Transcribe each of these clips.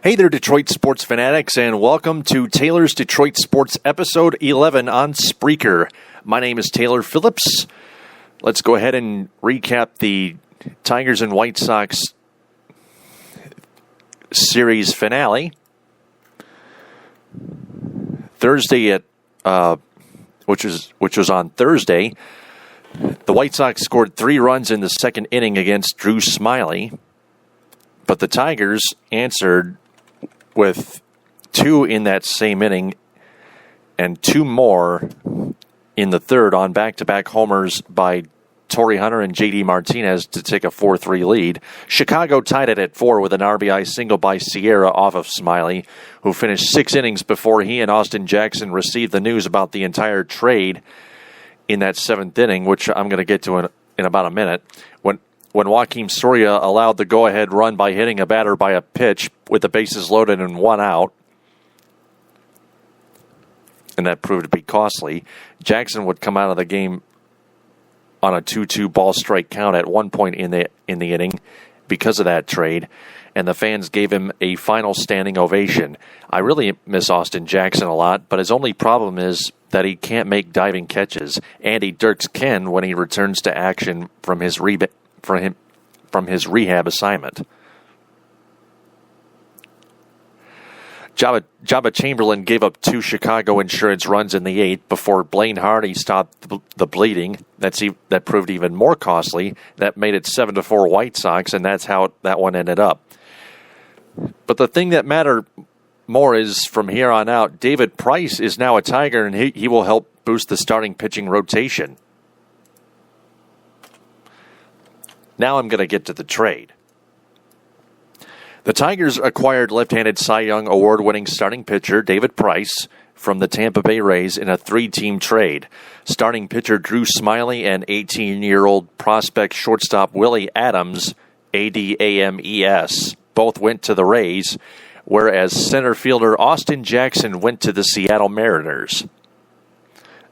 Hey there, Detroit sports fanatics, and welcome to Taylor's Detroit Sports episode 11 on Spreaker. My name is Taylor Phillips. Let's go ahead and recap the Tigers and White Sox series finale. Thursday which was on Thursday, the White Sox scored 3 runs in the second inning against Drew Smyly, but the Tigers answered with 2 in that same inning and 2 more in the third on back-to-back homers by Torrey Hunter and J.D. Martinez to take a 4-3 lead. Chicago tied it at 4 with an RBI single by Sierra off of Smyly, who finished 6 innings before he and Austin Jackson received the news about the entire trade in that 7th inning, which I'm going to get to in about a minute. When Joakim Soria allowed the go-ahead run by hitting a batter by a pitch with the bases loaded and 1 out, and that proved to be costly, Jackson would come out of the game on a 2-2 ball strike count at one point in the inning because of that trade, and the fans gave him a final standing ovation. I really miss Austin Jackson a lot, but his only problem is that he can't make diving catches. Andy Dirks can when he returns to action from his rehab assignment. Jabba Chamberlain gave up 2 Chicago insurance runs in the 8th before Blaine Hardy stopped the bleeding. That proved even more costly. That made it 7-4 White Sox, and that's how that one ended up. But the thing that mattered more is from here on out, David Price is now a Tiger, and he will help boost the starting pitching rotation. Now I'm going to get to the trade. The Tigers acquired left-handed Cy Young award-winning starting pitcher David Price from the Tampa Bay Rays in a 3-team trade. Starting pitcher Drew Smyly and 18-year-old prospect shortstop Willie Adams, ADAMES, both went to the Rays, whereas center fielder Austin Jackson went to the Seattle Mariners.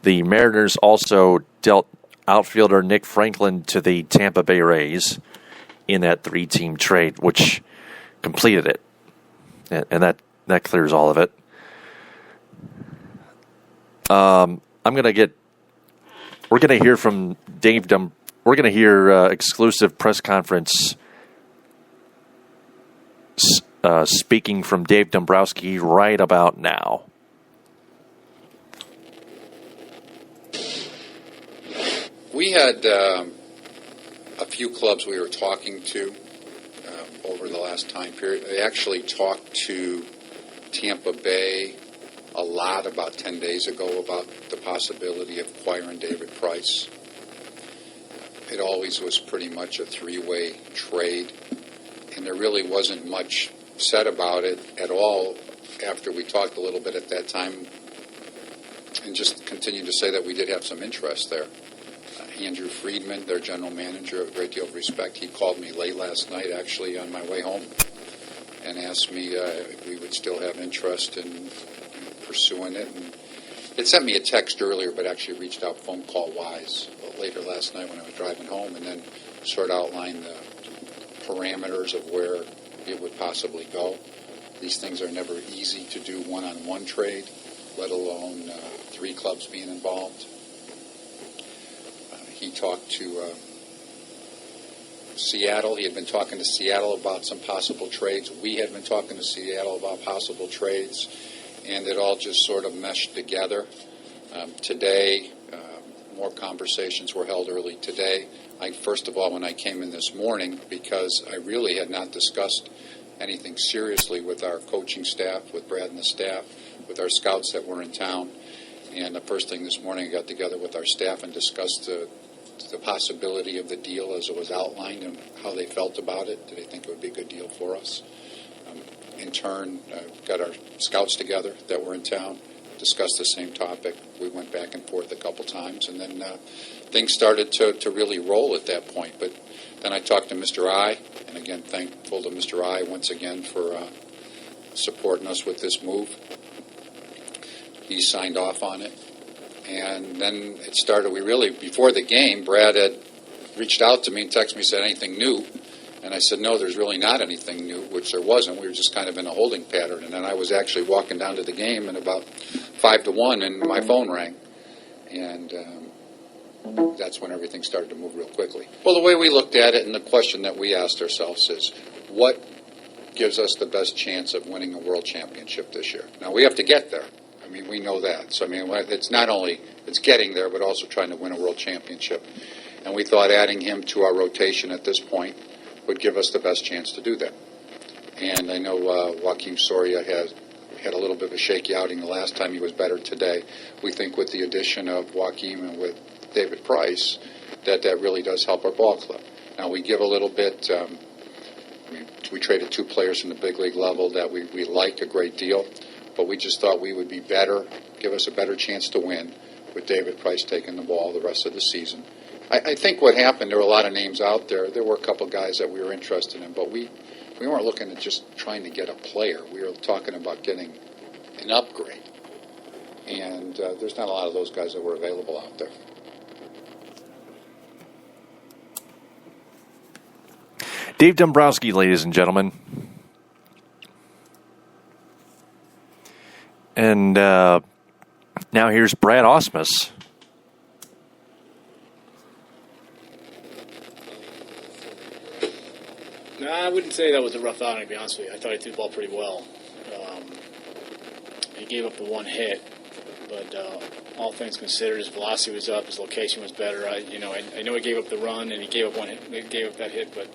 The Mariners also dealt outfielder Nick Franklin to the Tampa Bay Rays in that 3-team trade, which completed it. And that clears all of it. We're going to hear from Dave we're going to hear exclusive press conference speaking from Dave Dombrowski right about now. We had a few clubs we were talking to over the last time period. I actually talked to Tampa Bay a lot about 10 days ago about the possibility of acquiring David Price. It always was pretty much a 3-way trade, and there really wasn't much said about it at all after we talked a little bit at that time, and just continued to say that we did have some interest there. Andrew Friedman, their general manager, a great deal of respect, he called me late last night, actually on my way home, and asked me if we would still have interest in pursuing it. And it sent me a text earlier, but actually reached out phone call-wise later last night when I was driving home, and then sort of outlined the parameters of where it would possibly go. These things are never easy to do one-on-one trade, let alone 3 clubs being involved. He talked to Seattle. He had been talking to Seattle about some possible trades. We had been talking to Seattle about possible trades, and it all just sort of meshed together. Today, more conversations were held early today. First of all, when I came in this morning, because I really had not discussed anything seriously with our coaching staff, with Brad and the staff, with our scouts that were in town. And the first thing this morning, I got together with our staff and discussed the possibility of the deal as it was outlined and how they felt about it. Did they think it would be a good deal for us? In turn, got our scouts together that were in town, discussed the same topic. We went back and forth a couple times, and then things started to really roll at that point. But then I talked to Mr. I, and again, thankful to Mr. I once again for supporting us with this move. He signed off on it. And then it started, before the game, Brad had reached out to me and texted me, said anything new. And I said, no, there's really not anything new, which there wasn't. We were just kind of in a holding pattern. And then I was actually walking down to the game, and about 5-1, and my phone rang. And that's when everything started to move real quickly. Well, the way we looked at it and the question that we asked ourselves is, what gives us the best chance of winning a world championship this year? Now, we have to get there. I mean, we know that. So, I mean, it's not only it's getting there, but also trying to win a world championship. And we thought adding him to our rotation at this point would give us the best chance to do that. And I know Joakim Soria had a little bit of a shaky outing the last time. He was better today. We think with the addition of Joakim and with David Price, that really does help our ball club. Now, we give a little bit. We traded 2 players from the big league level that we liked a great deal, but we just thought we would be better, give us a better chance to win with David Price taking the ball the rest of the season. I think what happened, there were a lot of names out there. There were a couple guys that we were interested in, but we weren't looking at just trying to get a player. We were talking about getting an upgrade. And there's not a lot of those guys that were available out there. Dave Dombrowski, ladies and gentlemen. And now here's Brad Ausmus. No, I wouldn't say that was a rough outing, to be honest with you. I thought he threw the ball pretty well. He gave up the one hit, but all things considered, his velocity was up, his location was better. I know he gave up the run and he gave up that hit, but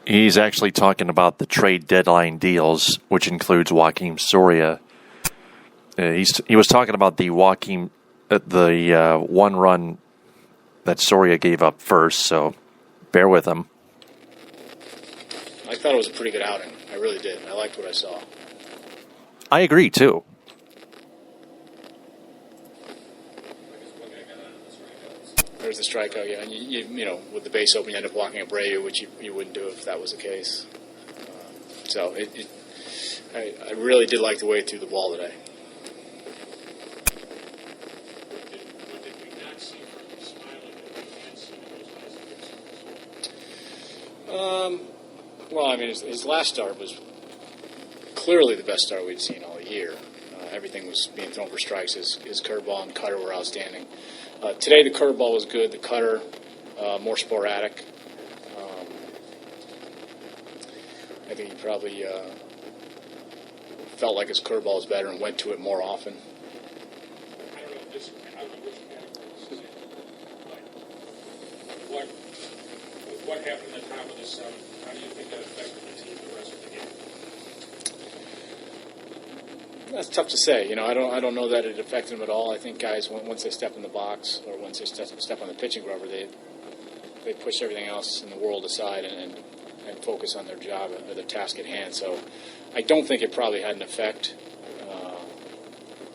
he's actually talking about the trade deadline deals, which includes Joakim Soria. He was talking about the Joakim, the one run that Soria gave up first, so bear with him. I thought it was a pretty good outing. I really did. I liked what I saw. I agree, too. There's the strikeout, yeah. And you know, with the base open, you end up walking Abreu, which you wouldn't do if that was the case. So I really did like the way he threw the ball today. Well, I mean, his last start was clearly the best start we'd seen all year. Everything was being thrown for strikes. His curveball and cutter were outstanding. Today, the curveball was good. The cutter, more sporadic. I think he probably felt like his curveball was better and went to it more often. What happened at the top of this? How do you think that affected the team the rest of the game? That's tough to say. You know, I don't know that it affected them at all. I think guys, once they step in the box or once they step on the pitching rubber, they push everything else in the world aside and focus on their job or their task at hand. So I don't think it probably had an effect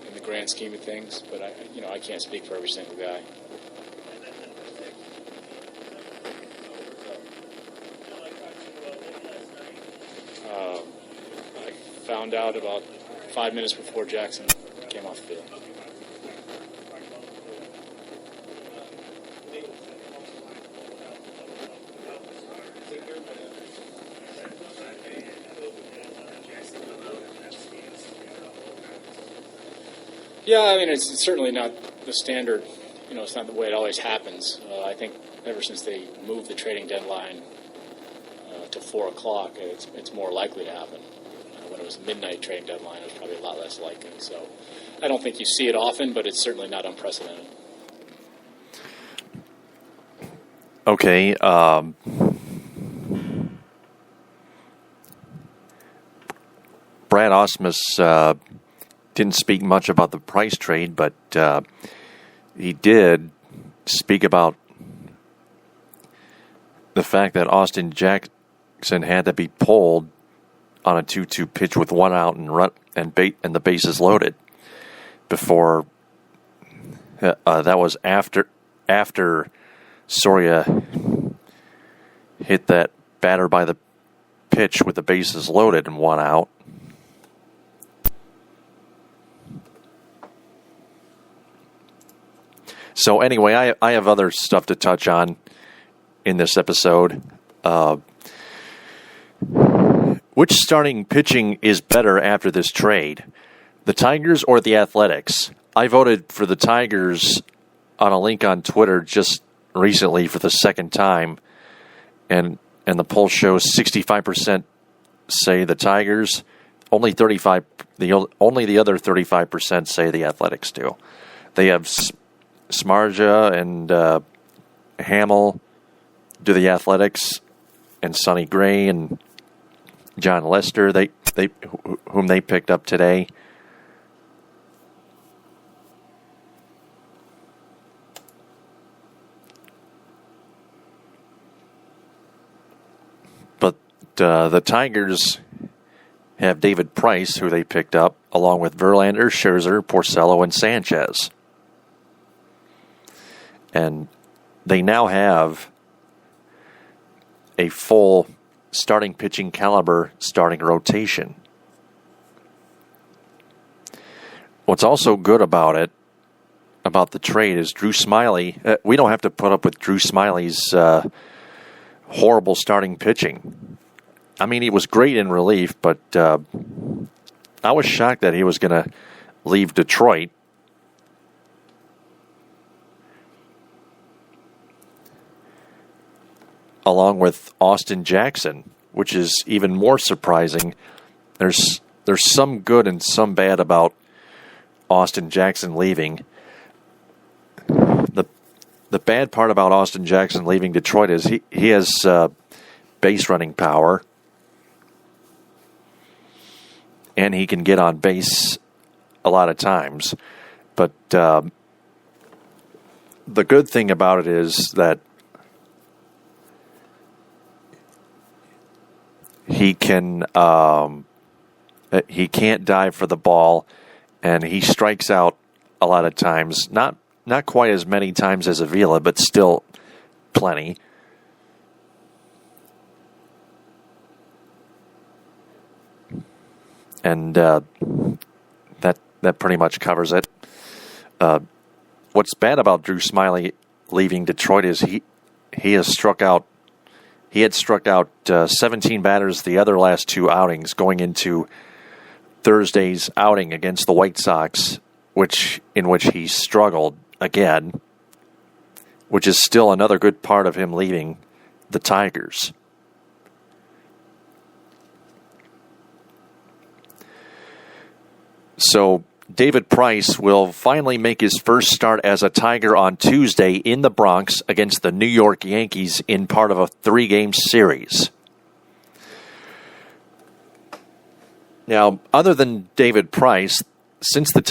in the grand scheme of things. But I can't speak for every single guy. I found out about 5 minutes before Jackson came off the field. Yeah, I mean, it's certainly not the standard. You know, it's not the way it always happens. I think ever since they moved the trading deadline to 4 o'clock, it's more likely to happen. When it was a midnight trading deadline, it was probably a lot less likely. So I don't think you see it often, but it's certainly not unprecedented. Okay. Brad Ausmus didn't speak much about the Price trade, but he did speak about the fact that Austin Jackson had to be pulled on a 2-2 pitch with one out and the bases loaded before that was after Soria hit that batter by the pitch with the bases loaded and one out. So anyway, I have other stuff to touch on. in this episode. Which starting pitching is better after this trade? The Tigers or the Athletics? I voted for the Tigers on a link on Twitter just recently for the second time, and the poll shows 65% say the Tigers, only the other 35% say the Athletics do. They have Smarja and Hamill do the Athletics, and Sonny Gray and John Lester, whom they picked up today. But the Tigers have David Price, who they picked up, along with Verlander, Scherzer, Porcello, and Sanchez. And they now have a full starting pitching caliber starting rotation. What's also good about the trade, is Drew Smyly. We don't have to put up with Drew Smyly's horrible starting pitching. I mean, he was great in relief, but I was shocked that he was going to leave Detroit. Along with Austin Jackson, which is even more surprising. There's some good and some bad about Austin Jackson leaving. The bad part about Austin Jackson leaving Detroit is he has base running power, and he can get on base a lot of times. But the good thing about it is that he can't dive for the ball, and he strikes out a lot of times. Not quite as many times as Avila, but still plenty. And that pretty much covers it. What's bad about Drew Smyly leaving Detroit is he had struck out 17 batters the other last two outings, going into Thursday's outing against the White Sox, in which he struggled again, which is still another good part of him leaving the Tigers. So David Price will finally make his first start as a Tiger on Tuesday in the Bronx against the New York Yankees in part of a 3-game series. Now, other than David Price, since the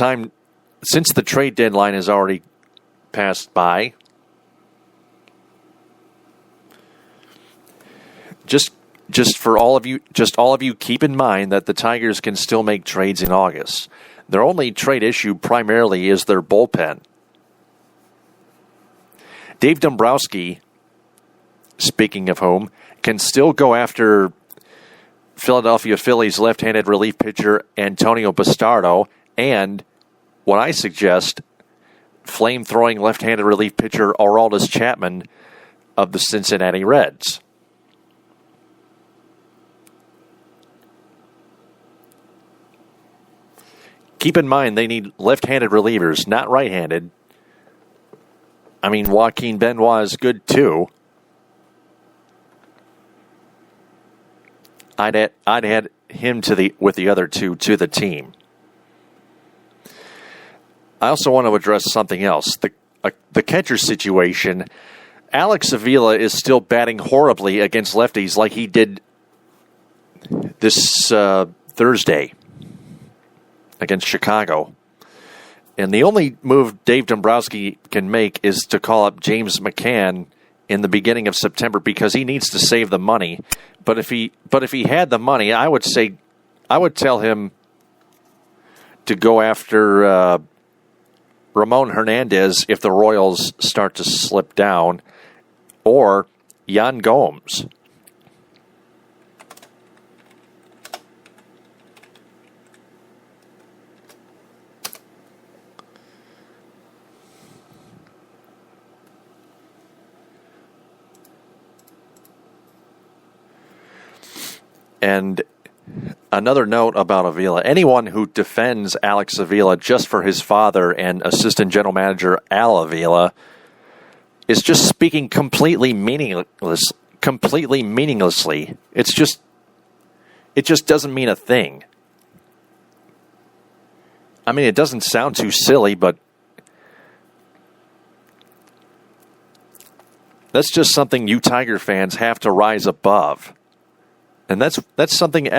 trade deadline has already passed by, just all of you keep in mind that the Tigers can still make trades in August. Their only trade issue primarily is their bullpen. Dave Dombrowski, speaking of whom, can still go after Philadelphia Phillies left-handed relief pitcher Antonio Bastardo and, what I suggest, flame-throwing left-handed relief pitcher Aroldis Chapman of the Cincinnati Reds. Keep in mind, they need left-handed relievers, not right-handed. I mean, Joaquin Benoit is good, too. I'd add him with the other two to the team. I also want to address something else. The catcher situation. Alex Avila is still batting horribly against lefties like he did this Thursday against Chicago. And the only move Dave Dombrowski can make is to call up James McCann in the beginning of September because he needs to save the money. But if he had the money, I would tell him to go after Ramon Hernandez if the Royals start to slip down, or Yan Gomes. And another note about Avila, anyone who defends Alex Avila just for his father and assistant general manager Al Avila is just speaking completely meaninglessly. It just doesn't mean a thing. I mean, it doesn't sound too silly, but that's just something you Tiger fans have to rise above. And that's something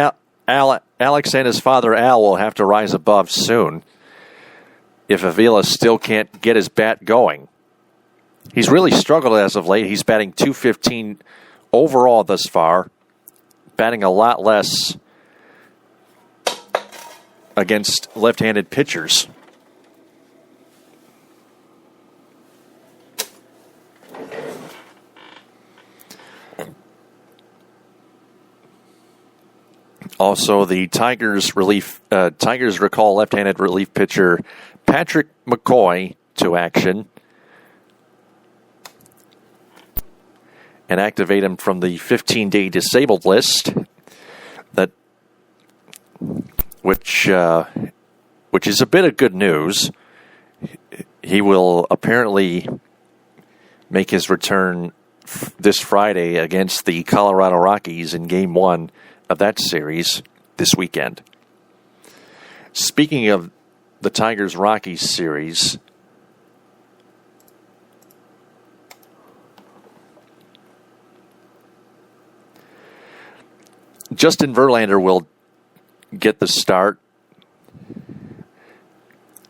Alex and his father Al will have to rise above soon if Avila still can't get his bat going. He's really struggled as of late. He's batting .215 overall thus far, batting a lot less against left-handed pitchers. Also, the Tigers recall left-handed relief pitcher Patrick McCoy to action and activate him from the 15-day disabled list, which is a bit of good news. He will apparently make his return this Friday against the Colorado Rockies in Game 1 of that series this weekend. Speaking of the Tigers-Rockies series, Justin Verlander will get the start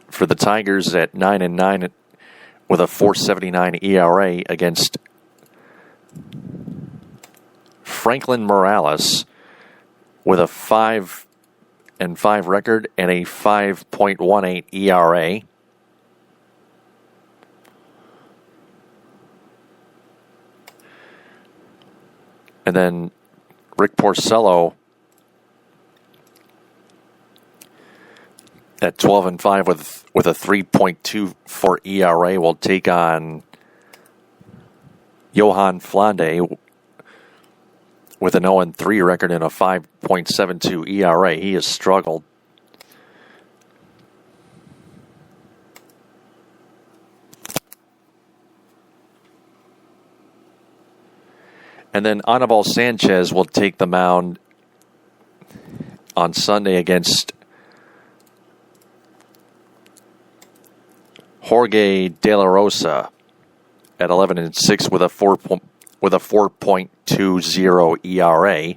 for the Tigers at 9-9 with a .479 ERA against Franklin Morales with a 5-5 record and a 5.18 ERA. And then Rick Porcello at 12-5 with a 3.24 ERA will take on Johan Flande with an 0-3 record and a 5.72 ERA. He has struggled. And then Anibal Sanchez will take the mound on Sunday against Jorge De La Rosa at 11-6 with a 4.20 ERA.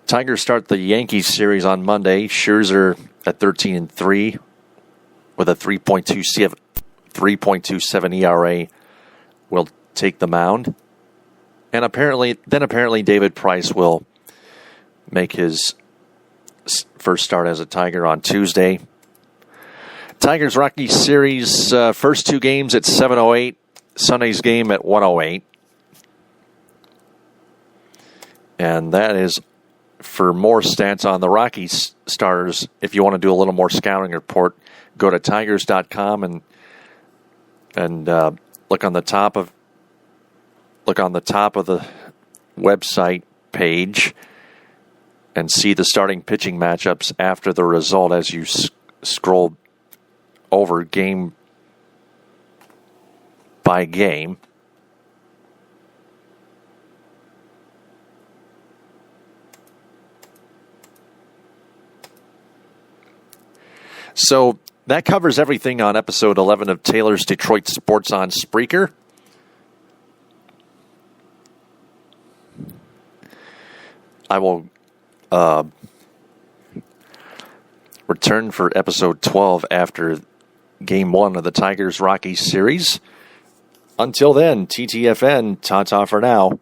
Tigers start the Yankees series on Monday. Scherzer at 13-3 with a 3.27 ERA will take the mound. And apparently David Price will make his first start as a Tiger on Tuesday. Tigers-Rockies series, first two games at 7:08, Sunday's game at 1:08. And that is for more stats on the Rockies starters. If you want to do a little more scouting report, go to Tigers.com and look on the top of the website page and see the starting pitching matchups after the result as you scroll over game by game. So that covers everything on episode 11 of Taylor's Detroit Sports on Spreaker. I will return for episode 12 after Game 1 of the Tigers-Rockies series. Until then, TTFN, ta-ta for now.